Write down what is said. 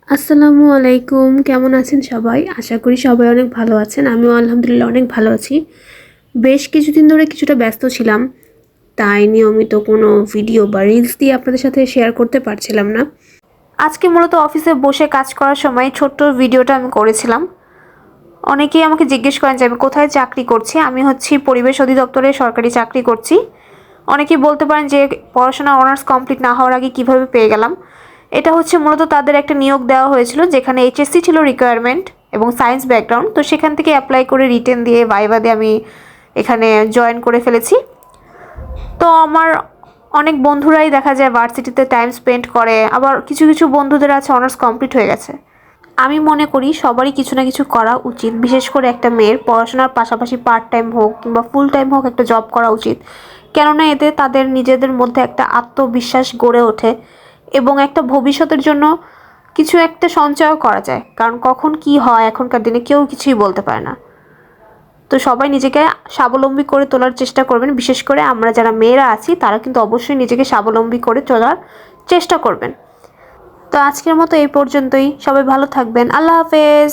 আসসালামু আলাইকুম। কেমন আছেন সবাই? আশা করি সবাই অনেক ভালো আছেন। আমিও আলহামদুলিল্লাহ অনেক ভালো আছি। বেশ কিছুদিন ধরে কিছুটা ব্যস্ত ছিলাম। তাই নিয়মিত কোনো ভিডিও বা রিলস দিয়ে আপনাদের সাথে শেয়ার করতে পারছিলাম না। আজকে মূলত অফিসে বসে কাজ করার সময় ছোট্ট ভিডিওটা আমি করেছিলাম। অনেকেই আমাকে জিজ্ঞেস করেন যে আমি কোথায় চাকরি করছি। আমি হচ্ছি পরিবেশ অধিদপ্তরে সরকারি চাকরি করছি। অনেকেই বলতে পারেন যে পড়াশোনা অনার্স কমপ্লিট না হওয়ার আগে কিভাবে পেয়ে গেলাম। এটা হচ্ছে মূলত তাদের একটা নিয়োগ দেওয়া হয়েছিল যেখানে এইচএসসি ছিল রিকোয়ারমেন্ট এবং সায়েন্স ব্যাকগ্রাউন্ড। তো সেখান থেকে অ্যাপ্লাই করে রিটেন দিয়ে ভাইভা দিয়ে আমি এখানে জয়েন করে ফেলেছি। তো আমার অনেক বন্ধুরাই দেখা যায় ভার্সিটিতে টাইম স্পেন্ড করে, আবার কিছু কিছু বন্ধুদের আছে অনার্স কমপ্লিট হয়ে গেছে। আমি মনে করি সবারই কিছু না কিছু করা উচিত, বিশেষ করে একটা মেয়ের পড়াশোনার পাশাপাশি পার্ট টাইম হোক কিংবা ফুল টাইম হোক একটা জব করা উচিত। কেননা এতে তাদের নিজেদের মধ্যে একটা আত্মবিশ্বাস গড়ে ওঠে এবং একটা ভবিষ্যতের জন্য কিছু একটা সঞ্চয় করা যায়, কারণ কখন কি হয় এখনকার দিনে কেউ কিছুই বলতে পারে না। তো সবাই নিজেকে স্বাবলম্বী করে তোলার চেষ্টা করবেন, বিশেষ করে আমরা যারা মেয়েরা আছি তারা কিন্তু অবশ্যই নিজেকে স্বাবলম্বী করে চলার চেষ্টা করবেন। তো আজকের মতো এই পর্যন্তই। সবাই ভালো থাকবেন। আল্লাহ হাফেজ।